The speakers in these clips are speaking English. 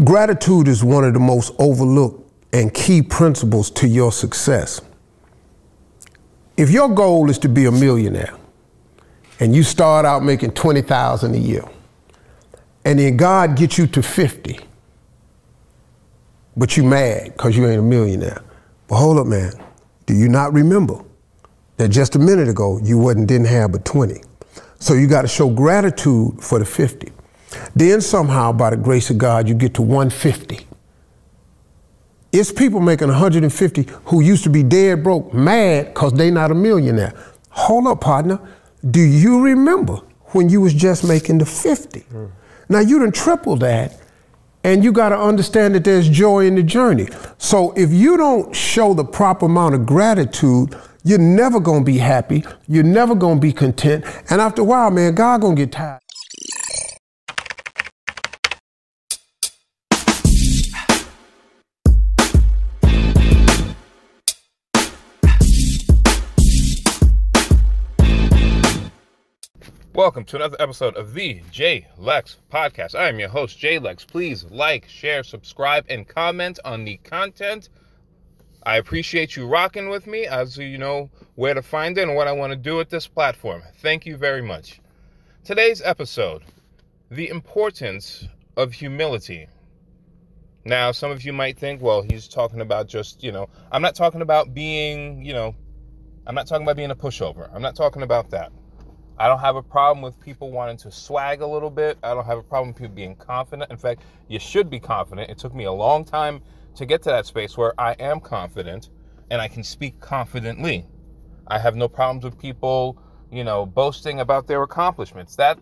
Gratitude is one of the most overlooked and key principles to your success. If your goal is to be a millionaire and you start out making $20,000 a year and then God gets you to 50, but you mad because you ain't a millionaire. But hold up, man. Do you not remember that just a minute ago you didn't have but 20? So you got to show gratitude for the 50. Then somehow, by the grace of God, you get to 150. It's people making 150 who used to be dead broke, mad because they not a millionaire. Hold up, partner. Do you remember when you was just making the 50? Now you done triple that, and you got to understand that there's joy in the journey. So if you don't show the proper amount of gratitude, you're never going to be happy. You're never going to be content. And after a while, man, God going to get tired. Welcome to another episode of the Jay Lex Podcast. I am your host, Jay Lex. Please like, share, subscribe, and comment on the content. I appreciate you rocking with me, as you know where to find it and what I want to do with this platform. Thank you very much. Today's episode, the importance of humility. Now, some of you might think, well, he's talking about just, I'm not talking about being, I'm not talking about being a pushover. I'm not talking about that. I don't have a problem with people wanting to swag a little bit. I don't have a problem with people being confident. In fact, you should be confident. It took me a long time to get to that space where I am confident and I can speak confidently. I have no problems with people, boasting about their accomplishments. That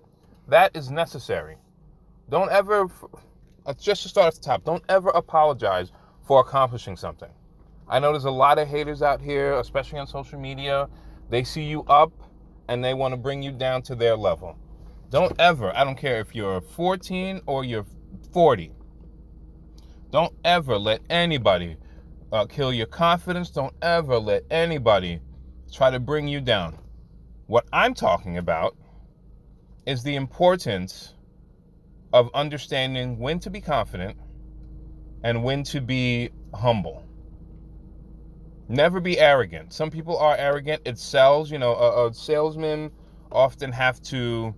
is necessary. Don't ever, just to start at the top, don't ever apologize for accomplishing something. I know there's a lot of haters out here, especially on social media. They see you up and they want to bring you down to their level. Don't ever, I don't care if you're 14 or you're 40, don't ever let anybody kill your confidence. Don't ever let anybody try to bring you down. What I'm talking about is the importance of understanding when to be confident and when to be humble. Never be arrogant. Some people are arrogant. It sells. Salesmen often have to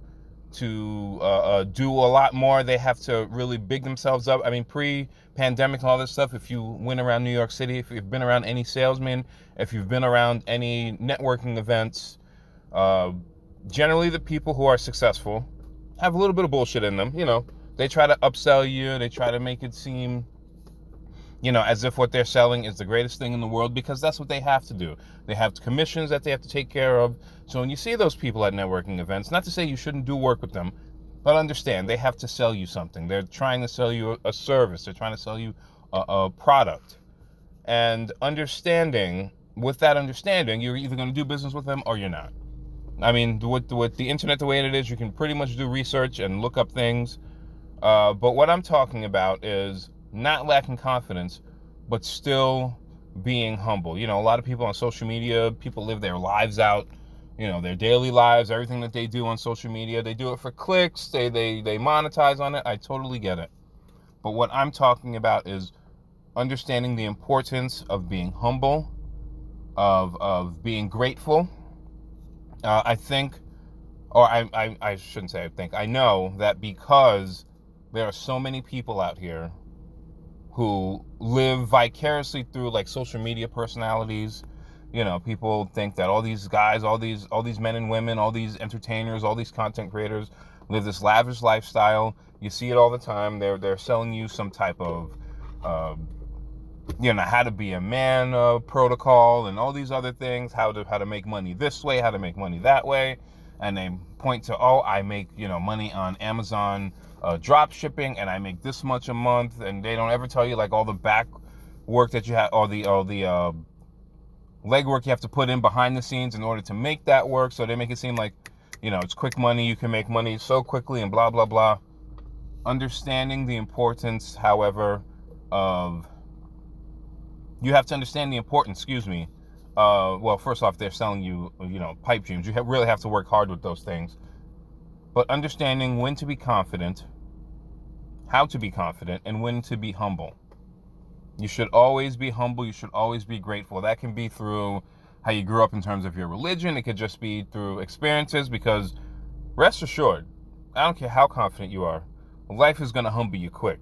do a lot more. They have to really big themselves up. I mean, pre-pandemic and all this stuff, if you went around New York City, if you've been around any salesmen, if you've been around any networking events, generally the people who are successful have a little bit of bullshit in them. They try to upsell you. They try to make it seem as if what they're selling is the greatest thing in the world, because that's what they have to do. They have commissions that they have to take care of. So when you see those people at networking events, not to say you shouldn't do work with them, but understand they have to sell you something. They're trying to sell you a service. They're trying to sell you a product. And with that understanding, you're either going to do business with them or you're not. I mean, with the internet the way it is, you can pretty much do research and look up things. But what I'm talking about is not lacking confidence, but still being humble. A lot of people on social media, people live their lives out, their daily lives, everything that they do on social media, they do it for clicks, they monetize on it. I totally get it. But what I'm talking about is understanding the importance of being humble, of being grateful. I shouldn't say I think, I know that because there are so many people out here who live vicariously through like social media personalities. People think that all these guys, all these men and women, all these entertainers, all these content creators live this lavish lifestyle. You see it all the time. They're selling you some type of, how to be a man protocol and all these other things, how to make money this way, how to make money that way. And they point to, I make, money on Amazon drop shipping, and I make this much a month, and they don't ever tell you like all the back work that you have, or the leg work you have to put in behind the scenes in order to make that work. So they make it seem like, it's quick money, you can make money so quickly and blah, blah, blah. Understanding the importance, however, you have to understand the importance, well, first off, they're selling you, pipe dreams. You really have to work hard with those things. But understanding when to be confident, how to be confident, and when to be humble. You should always be humble. You should always be grateful. That can be through how you grew up in terms of your religion. It could just be through experiences, because rest assured, I don't care how confident you are, life is going to humble you quick.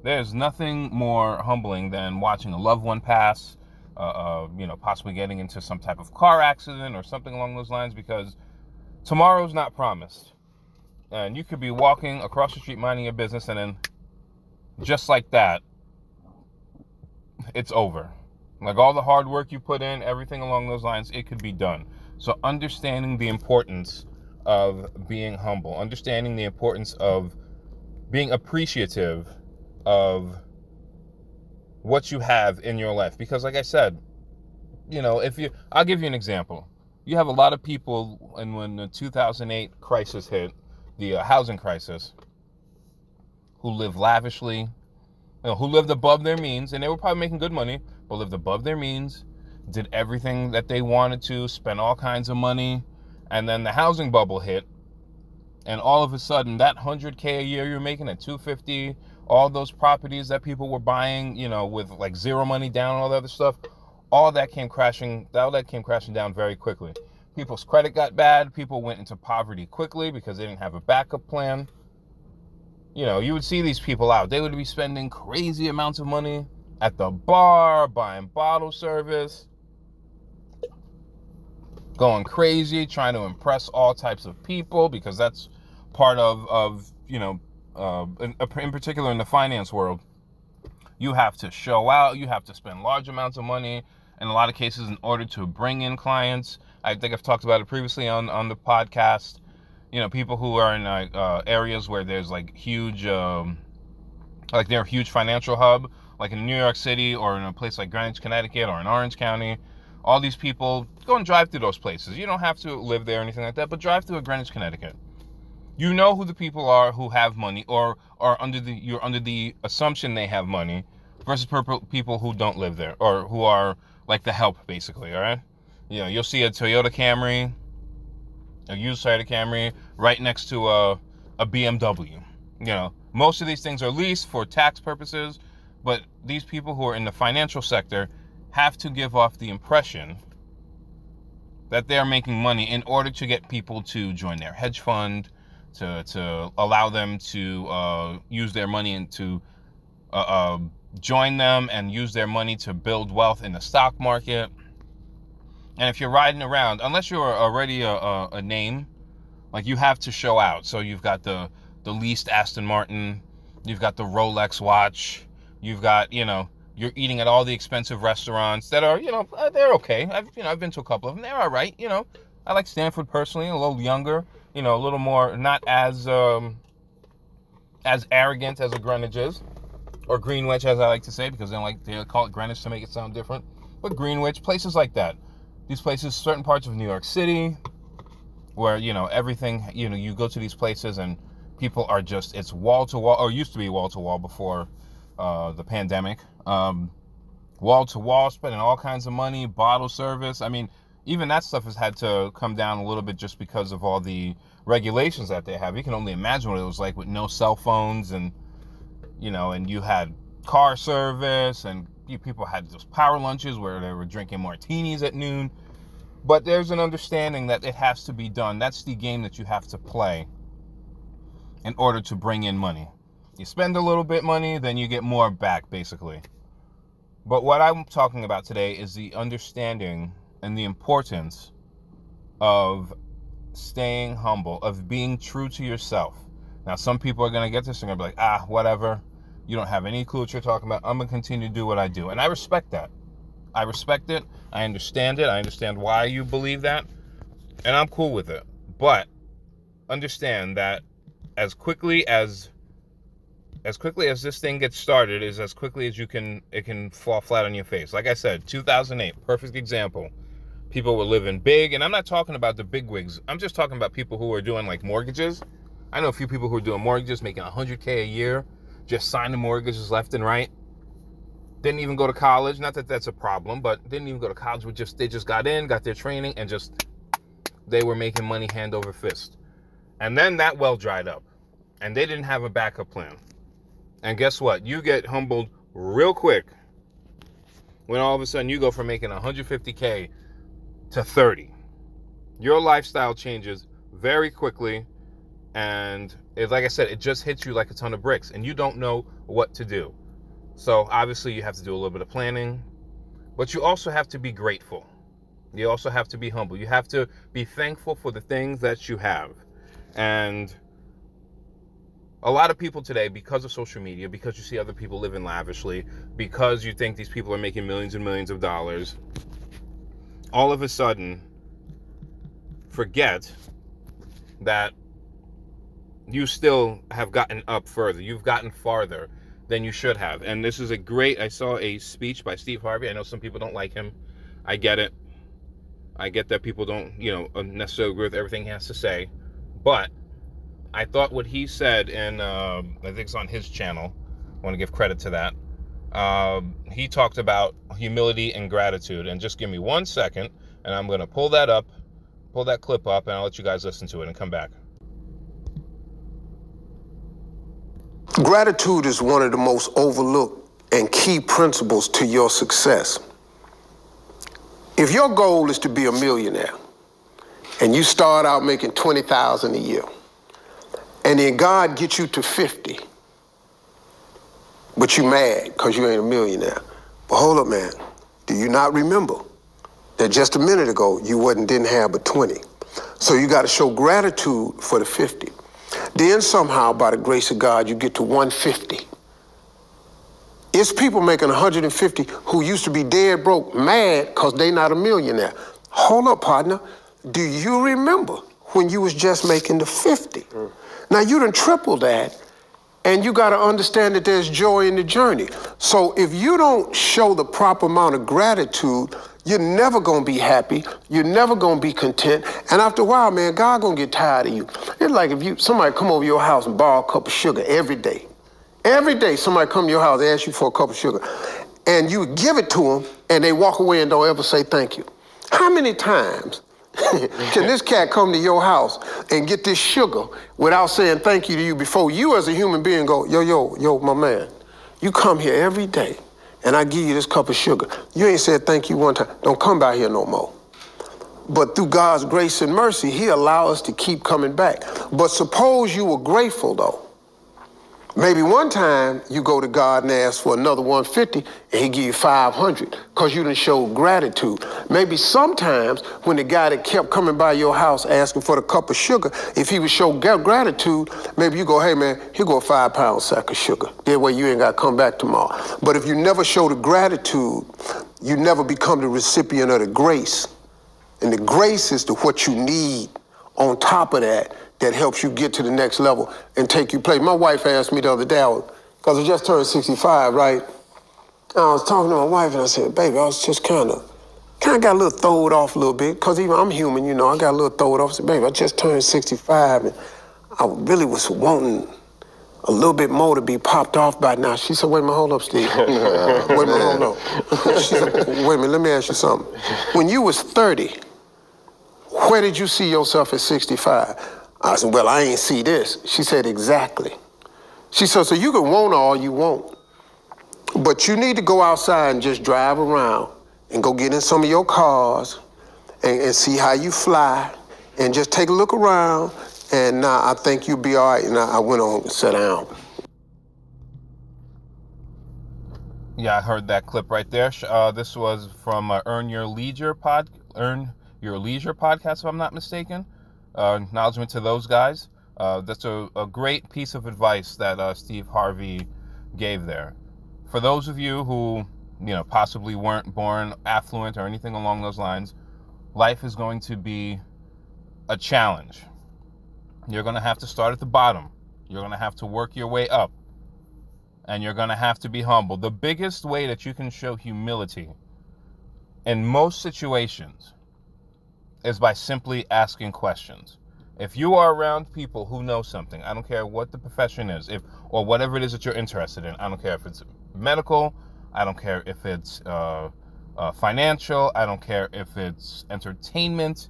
There's nothing more humbling than watching a loved one pass, possibly getting into some type of car accident or something along those lines, because tomorrow's not promised. And you could be walking across the street minding your business, and then just like that, it's over. Like all the hard work you put in, everything along those lines, it could be done. So understanding the importance of being humble, understanding the importance of being appreciative of what you have in your life. Because like I said, I'll give you an example. You have a lot of people, and when the 2008 crisis hit, the housing crisis, who live lavishly, who lived above their means, and they were probably making good money, but lived above their means, did everything that they wanted to, spent all kinds of money, and then the housing bubble hit, and all of a sudden, that $100K a year you're making at $250, all those properties that people were buying, with like zero money down and all that other stuff, all that came crashing down very quickly. People's credit got bad. People went into poverty quickly because they didn't have a backup plan. You would see these people out. They would be spending crazy amounts of money at the bar, buying bottle service, going crazy, trying to impress all types of people, because that's part of in particular in the finance world. You have to show out. You have to spend large amounts of money in a lot of cases in order to bring in clients. I think I've talked about it previously on the podcast. People who are in areas where there's like huge, like they're a huge financial hub, like in New York City or in a place like Greenwich, Connecticut, or in Orange County. All these people, go and drive through those places. You don't have to live there or anything like that, but drive through Greenwich, Connecticut. You know who the people are who have money, or are you're under the assumption they have money, versus people who don't live there, or who are like the help, basically. All right, you'll see a Toyota Camry, a used Toyota Camry, right next to a BMW. Most of these things are leased for tax purposes, but these people who are in the financial sector have to give off the impression that they're making money in order to get people to join their hedge fund, to allow them to use their money and to join them and use their money to build wealth in the stock market. And if you're riding around, unless you're already a name, like, you have to show out. So you've got the leased Aston Martin, you've got the Rolex watch, you've got, you're eating at all the expensive restaurants that are, they're okay. I've been to a couple of them. They're all right. I like Stanford personally, a little younger, a little more, not as arrogant as a Greenwich is, or Greenwich, as I like to say, because they call it Greenwich to make it sound different. But Greenwich, places like that. These places, certain parts of New York City, where, everything, you go to these places and people are just, it's wall to wall, or used to be wall to wall before the pandemic. Wall to wall, spending all kinds of money, bottle service. I mean, even that stuff has had to come down a little bit just because of all the regulations that they have. You can only imagine what it was like with no cell phones, and, and you had car service, and people had those power lunches where they were drinking martinis at noon. But there's an understanding that it has to be done. That's the game that you have to play in order to bring in money. You spend a little bit money, then you get more back, basically. But what I'm talking about today is the understanding and the importance of staying humble, of being true to yourself. Now, some people are going to get this and going to be like, whatever. You don't have any clue what you're talking about. I'm going to continue to do what I do. And I respect that. I respect it. I understand it. I understand why you believe that. And I'm cool with it. But understand that as quickly as this thing gets started is as quickly as it can fall flat on your face. Like I said, 2008, perfect example. People were living big, and I'm not talking about the big wigs. I'm just talking about people who are doing like mortgages. I know a few people who are doing mortgages, making $100K a year, just signing mortgages left and right. Didn't even go to college. Not that that's a problem, but didn't even go to college. They just got in, got their training, and they were making money hand over fist. And then that well dried up, and they didn't have a backup plan. And guess what? You get humbled real quick when all of a sudden you go from making $150K to 30. Your lifestyle changes very quickly, and like I said, it just hits you like a ton of bricks, and you don't know what to do. So obviously you have to do a little bit of planning, but you also have to be grateful. You also have to be humble. You have to be thankful for the things that you have. And a lot of people today, because of social media, because you see other people living lavishly, because you think these people are making millions and millions of dollars, all of a sudden forget that you still have gotten up further. You've gotten farther than you should have. And this is I saw a speech by Steve Harvey. I know some people don't like him. I get it. I get that people don't, necessarily agree with everything he has to say. But I thought what he said, and I think it's on his channel, I want to give credit to that. He talked about humility and gratitude. And just give me 1 second, and I'm going to pull that clip up, and I'll let you guys listen to it and come back. Gratitude is one of the most overlooked and key principles to your success. If your goal is to be a millionaire, and you start out making $20,000 a year, and then God gets you to 50, but you mad because you ain't a millionaire. But hold up, man. Do you not remember that just a minute ago you didn't have but 20? So you got to show gratitude for the 50. Then somehow, by the grace of God, you get to 150. It's people making 150 who used to be dead broke, mad because they not a millionaire. Hold up, partner. Do you remember when you was just making the 50? Now you done triple that, and you got to understand that there's joy in the journey. So if you don't show the proper amount of gratitude, you're never going to be happy. You're never going to be content. And after a while, man, God going to get tired of you. It's like if somebody come over your house and borrow a cup of sugar every day. Every day somebody come to your house and ask you for a cup of sugar. And you give it to them, and they walk away and don't ever say thank you. How many times can this cat come to your house and get this sugar without saying thank you to you before you as a human being go, yo, my man, you come here every day and I give you this cup of sugar. You ain't said thank you one time. Don't come by here no more. But through God's grace and mercy, he allowed us to keep coming back. But suppose you were grateful, though. Maybe one time you go to God and ask for another 150 and he give you 500 because you didn't show gratitude. Maybe sometimes when the guy that kept coming by your house asking for the cup of sugar, if he would show gratitude, maybe you go, hey man, here go a 5-pound sack of sugar. That way you ain't got to come back tomorrow. But if you never show the gratitude, you never become the recipient of the grace. And the grace is what you need on top of that helps you get to the next level and take you place. My wife asked me the other day, because I just turned 65, right? And I was talking to my wife and I said, baby, I was just kind of got a little throwed off a little bit, because even I'm human, I got a little throwed off. I said, baby, I just turned 65 and I really was wanting a little bit more to be popped off by now. She said, wait a minute, hold up, Steve. Wait a minute, hold up. She said, wait a minute, let me ask you something. When you was 30, where did you see yourself at 65? I said, well, I ain't see this. She said, exactly. She said, so you can want all you want, but you need to go outside and just drive around and go get in some of your cars and see how you fly and just take a look around, and I think you'll be all right. And I went on and sat down. Yeah, I heard that clip right there. This was from Earn Your Leisure podcast, if I'm not mistaken. Acknowledgement to those guys. That's a great piece of advice that Steve Harvey gave there. For those of you who, possibly weren't born affluent or anything along those lines, life is going to be a challenge. You're going to have to start at the bottom. You're going to have to work your way up. And you're going to have to be humble. The biggest way that you can show humility in most situations is by simply asking questions. If you are around people who know something, I don't care what the profession is, or whatever it is that you're interested in, I don't care if it's medical, I don't care if it's financial, I don't care if it's entertainment,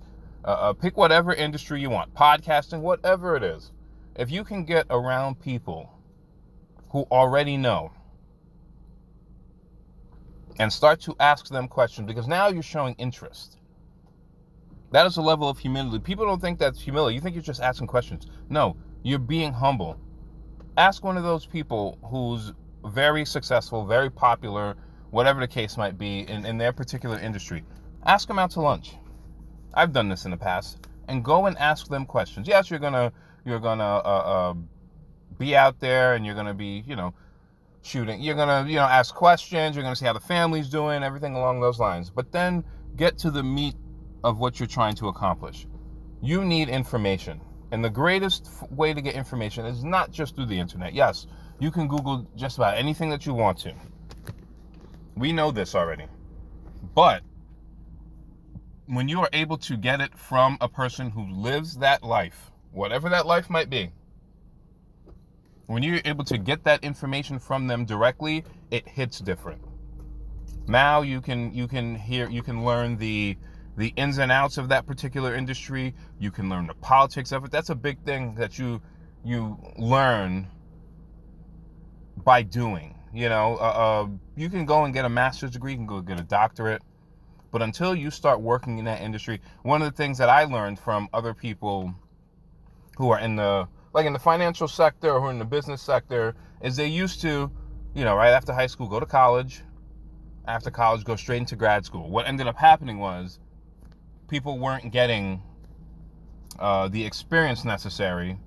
pick whatever industry you want, podcasting, whatever it is. If you can get around people who already know and start to ask them questions, because now you're showing interest. That is a level of humility. People don't think that's humility. You think you're just asking questions. No, you're being humble. Ask one of those people who's very successful, very popular, whatever the case might be in their particular industry. Ask them out to lunch. I've done this in the past. And go and ask them questions. Yes, you're gonna be out there and you're gonna be, shooting. You're gonna, ask questions. You're gonna see how the family's doing, everything along those lines. But then get to the meat of what you're trying to accomplish. You need information. And the greatest way to get information is not just through the internet. Yes, you can Google just about anything that you want to. We know this already. But when you are able to get it from a person who lives that life, whatever that life might be, when you're able to get that information from them directly, it hits different. Now you can learn the ins and outs of that particular industry. You can learn the politics of it. That's a big thing that you learn by doing. You can go and get a master's degree, you can go get a doctorate, but until you start working in that industry, one of the things that I learned from other people who are in the financial sector or in the business sector is they used to, right after high school, go to college. After college, go straight into grad school. What ended up happening was people weren't getting the experience necessary.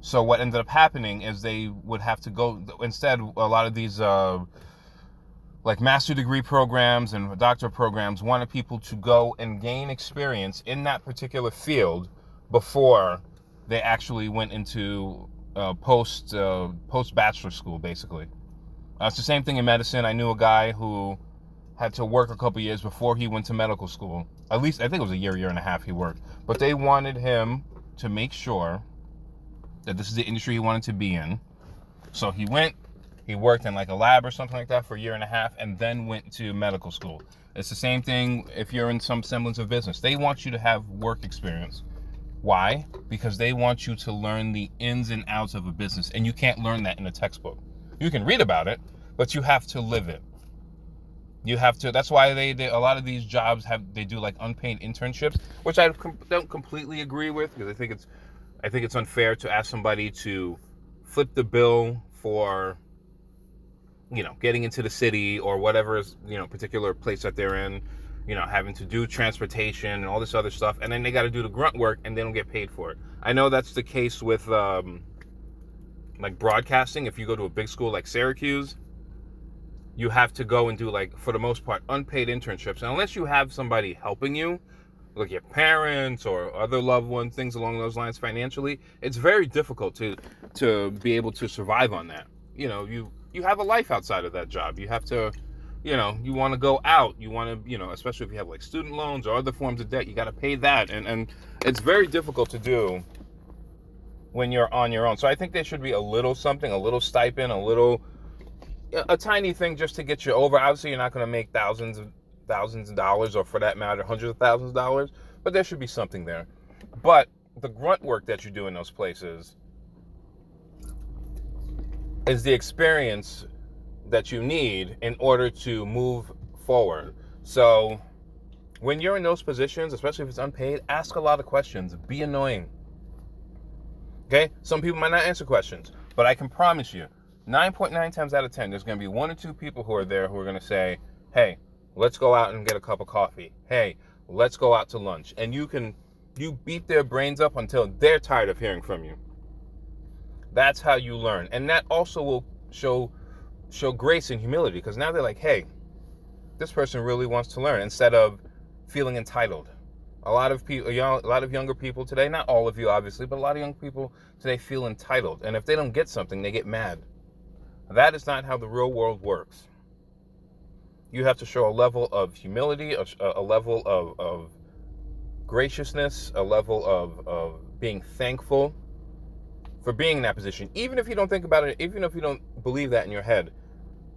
So what ended up happening is they would have to go, instead, a lot of these master degree programs and doctorate programs wanted people to go and gain experience in that particular field before they actually went into post bachelor school, basically. It's the same thing in medicine. I knew a guy who had to work a couple years before he went to medical school. At least, I think it was a year and a half he worked. But they wanted him to make sure that this is the industry he wanted to be in. So he worked in a lab or something like that for a year and a half and then went to medical school. It's the same thing if you're in some semblance of business. They want you to have work experience. Why? Because they want you to learn the ins and outs of a business. And you can't learn that in a textbook. You can read about it, but you have to live it. You have to. That's why they a lot of these jobs they do unpaid internships, which I don't completely agree with, because I think it's unfair to ask somebody to flip the bill for getting into the city or whatever particular place that they're in, having to do transportation and all this other stuff, and then they got to do the grunt work and they don't get paid for it. I know that's the case with broadcasting. If you go to a big school like Syracuse, you have to go and do for the most part unpaid internships, and unless you have somebody helping you, like your parents or other loved ones, things along those lines financially, it's very difficult to be able to survive on that. You have a life outside of that job. You have to, you want to go out, you want to, especially if you have student loans or other forms of debt, you got to pay that, and it's very difficult to do when you're on your own. So I think there should be a little something, a little stipend, a tiny thing just to get you over. Obviously, you're not going to make thousands of dollars, or for that matter, hundreds of thousands of dollars, but there should be something there. But the grunt work that you do in those places is the experience that you need in order to move forward. So when you're in those positions, especially if it's unpaid, ask a lot of questions. Be annoying. Okay? Some people might not answer questions, but I can promise you, 9.9 times out of 10, there's going to be one or two people who are there who are going to say, hey, let's go out and get a cup of coffee. Hey, let's go out to lunch. And you beat their brains up until they're tired of hearing from you. That's how you learn. And that also will show grace and humility, because now they're like, hey, this person really wants to learn, instead of feeling entitled. A lot of younger people today, not all of you obviously, but a lot of young people today feel entitled. And if they don't get something, they get mad. That is not how the real world works. You have to show a level of humility, a level of graciousness, a level of being thankful for being in that position. Even if you don't think about it, even if you don't believe that in your head,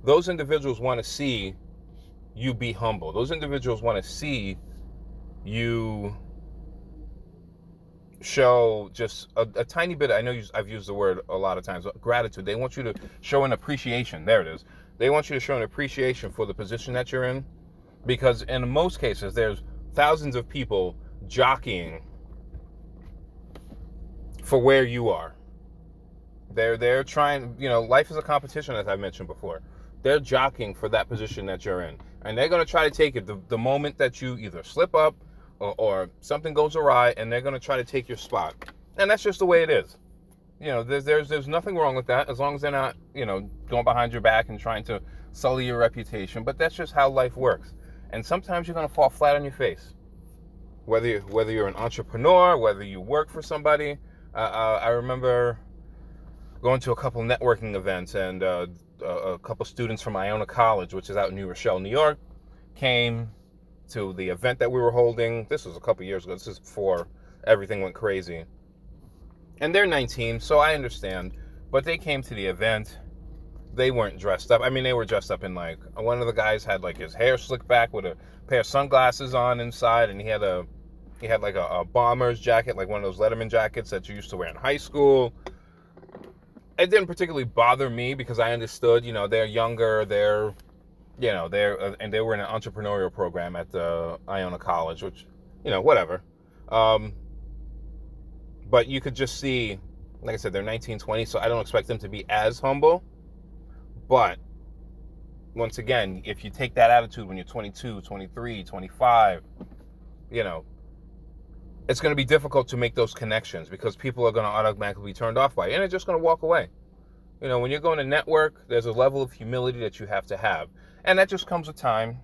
those individuals want to see you be humble. Those individuals want to see you show just a tiny bit. I know I've used the word a lot of times, gratitude. They want you to show an appreciation. There it is. They want you to show an appreciation for the position that you're in, because in most cases, there's thousands of people jockeying for where you are. They're trying, life is a competition, as I mentioned before. They're jockeying for that position that you're in. And they're going to try to take it the moment that you either slip up or something goes awry, and they're going to try to take your spot. And that's just the way it is. There's nothing wrong with that, as long as they're not, going behind your back and trying to sully your reputation. But that's just how life works. And sometimes you're going to fall flat on your face. Whether you're an entrepreneur, whether you work for somebody. I remember going to a couple networking events, and a couple students from Iona College, which is out in New Rochelle, New York, came to the event that we were holding. This was a couple years ago. This is before everything went crazy. And they're 19, so I understand. But they came to the event. They weren't dressed up. I mean, they were dressed up in, like, one of the guys had, like, his hair slicked back with a pair of sunglasses on inside, and he had like a bomber's jacket, like one of those Letterman jackets that you used to wear in high school. It didn't particularly bother me because I understood, they're younger, and they were in an entrepreneurial program at the Iona College, which, whatever. But you could just see, like I said, they're 19, 20, so I don't expect them to be as humble. But once again, if you take that attitude when you're 22, 23, 25, it's going to be difficult to make those connections because people are going to automatically be turned off by it, and they're just going to walk away. When you're going to network, there's a level of humility that you have to have. And that just comes with time.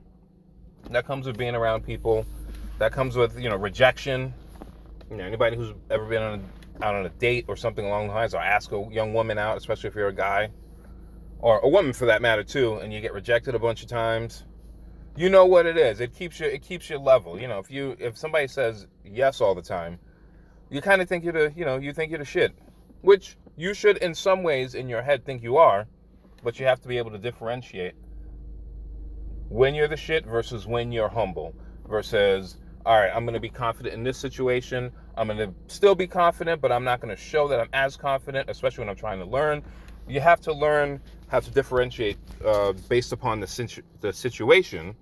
That comes with being around people. That comes with, rejection. Anybody who's ever been out on a date or something along the lines, or ask a young woman out, especially if you're a guy, or a woman for that matter too, and you get rejected a bunch of times, you know what it is. It keeps you level. If somebody says yes all the time, you kind of think you're the shit, which you should in some ways in your head think you are, but you have to be able to differentiate when you're the shit versus when you're humble, versus, all right, I'm going to be confident in this situation. I'm going to still be confident, but I'm not going to show that I'm as confident, especially when I'm trying to learn. You have to learn how to differentiate based upon the situation,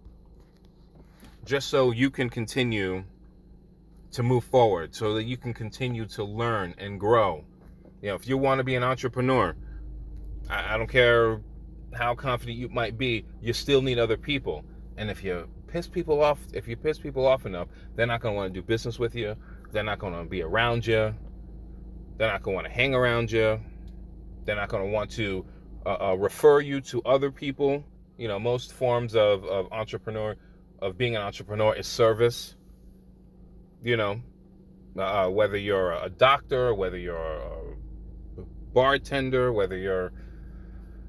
just so you can continue to move forward, so that you can continue to learn and grow. If you want to be an entrepreneur, I don't care how confident you might be, you still need other people. And if you piss people off enough, they're not going to want to do business with you. They're not going to be around you. They're not going to want to hang around you. They're not going to want to refer you to other people. Most forms of being an entrepreneur is service. Whether you're a doctor, whether you're a bartender, whether you're,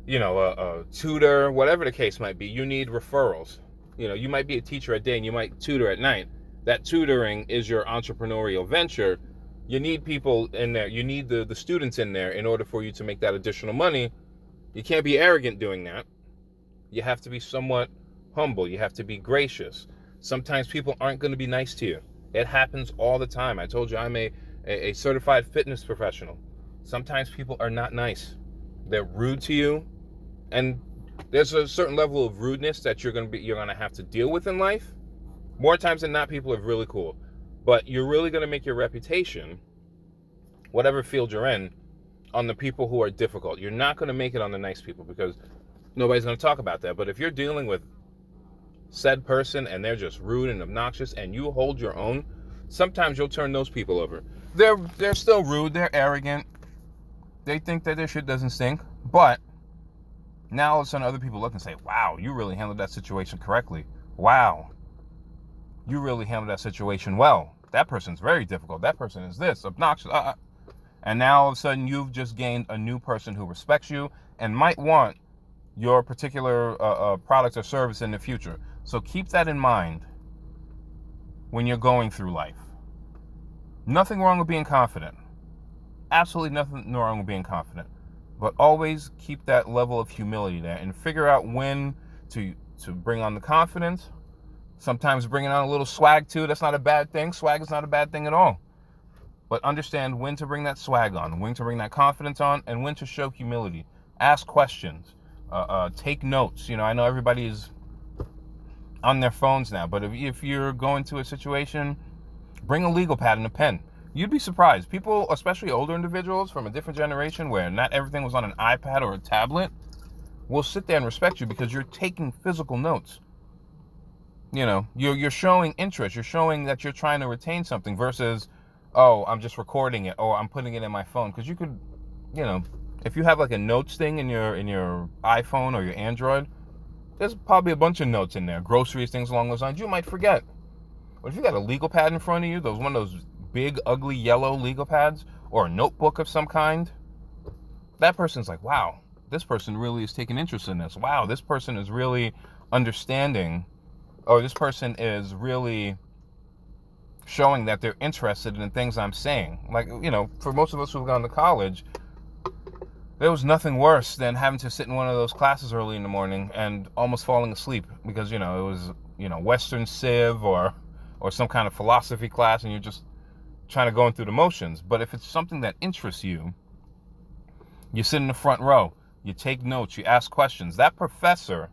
a tutor, whatever the case might be, you need referrals. You might be a teacher at day and you might tutor at night. That tutoring is your entrepreneurial venture. You need people in there. You need the students in there in order for you to make that additional money. You can't be arrogant doing that. You have to be somewhat humble. You have to be gracious. Sometimes people aren't going to be nice to you. It happens all the time. I told you I'm a certified fitness professional. Sometimes people are not nice. They're rude to you. And there's a certain level of rudeness that you're going to have to deal with in life. More times than not, people are really cool. But you're really going to make your reputation, whatever field you're in, on the people who are difficult. You're not going to make it on the nice people because nobody's going to talk about that. But if you're dealing with said person and they're just rude and obnoxious and you hold your own, sometimes you'll turn those people over. They're still rude. They're arrogant. They think that their shit doesn't stink. But now all of a sudden other people look and say, wow, you really handled that situation correctly. Wow. You really handled that situation well. That person's very difficult. That person is this, obnoxious. And now all of a sudden you've just gained a new person who respects you and might want your particular product or service in the future. So keep that in mind when you're going through life. Nothing wrong with being confident. Absolutely nothing wrong with being confident. But always keep that level of humility there and figure out when to bring on the confidence. Sometimes bringing on a little swag too, that's not a bad thing. Swag is not a bad thing at all. But understand when to bring that swag on, when to bring that confidence on, and when to show humility. Ask questions. Take notes. You know, I know everybody's on their phones now, but if you're going to a situation, bring a legal pad and a pen. You'd be surprised. People, especially older individuals from a different generation where not everything was on an iPad or a tablet, will sit there and respect you because you're taking physical notes. You know, you're showing interest. You're showing that you're trying to retain something versus, oh, I'm just recording it, or I'm putting it in my phone. Because you could, you know, if you have like a notes thing in your iPhone or your Android, there's probably a bunch of notes in there, groceries, things along those lines. You might forget. But if you got a legal pad in front of you, one of those big, ugly, yellow legal pads, or a notebook of some kind, that person's like, wow, this person really is taking interest in this. Wow, this person is really understanding, or this person is really showing that they're interested in things I'm saying. Like, you know, for most of us who've gone to college, there was nothing worse than having to sit in one of those classes early in the morning and almost falling asleep because, you know, it was, you know, Western Civ or some kind of philosophy class, and you're just trying to go through the motions. But if it's something that interests you, you sit in the front row, you take notes, you ask questions. That professor,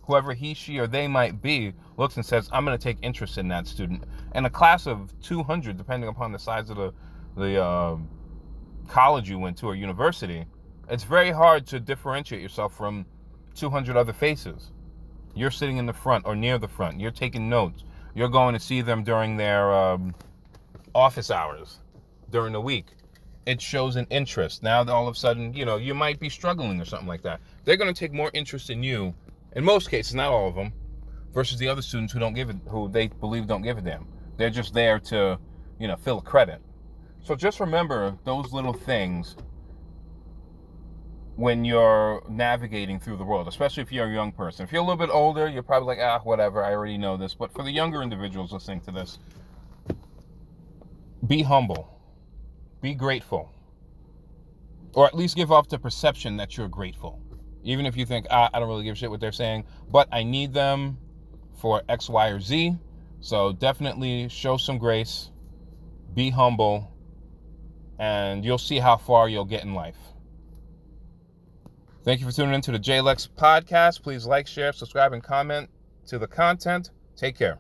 whoever he, she, or they might be, looks and says, I'm going to take interest in that student. And a class of 200, depending upon the size of the college you went to or university, it's very hard to differentiate yourself from 200 other faces. You're sitting in the front or near the front. You're taking notes. You're going to see them during their office hours during the week. It shows an interest. Now all of a sudden, you know, you might be struggling or something like that. They're going to take more interest in you, in most cases, not all of them, versus the other students who they believe don't give a damn. They're just there to, you know, fill a credit. So just remember those little things when you're navigating through the world, especially if you're a young person. If you're a little bit older, you're probably like, whatever, I already know this. But for the younger individuals listening to this, be humble. Be grateful. Or at least give off the perception that you're grateful. Even if you think, I don't really give a shit what they're saying, but I need them for X, Y, or Z. So definitely show some grace. Be humble. And you'll see how far you'll get in life. Thank you for tuning in to the Jay Lex Podcast. Please like, share, subscribe, and comment to the content. Take care.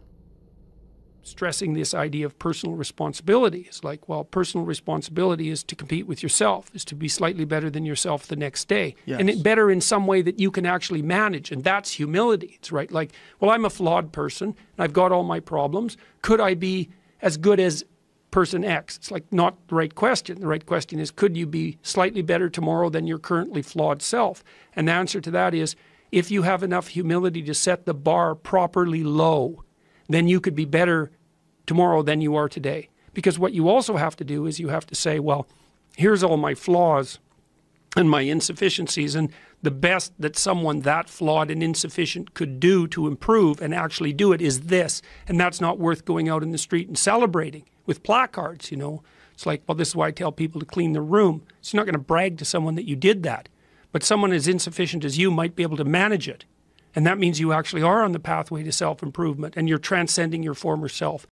Stressing this idea of personal responsibility. It's like, well, personal responsibility is to compete with yourself, is to be slightly better than yourself the next day. Yes. And better in some way that you can actually manage. And that's humility. It's right. Like, well, I'm a flawed person and I've got all my problems. Could I be as good as person X? It's like not the right question. The right question is, could you be slightly better tomorrow than your currently flawed self? And the answer to that is, if you have enough humility to set the bar properly low, then you could be better tomorrow than you are today. Because what you also have to do is you have to say, well, here's all my flaws and my insufficiencies, and the best that someone that flawed and insufficient could do to improve and actually do it is this. And that's not worth going out in the street and celebrating with placards, you know. It's like, well, this is why I tell people to clean their room. It's not going to brag to someone that you did that. But someone as insufficient as you might be able to manage it. And that means you actually are on the pathway to self-improvement and you're transcending your former self.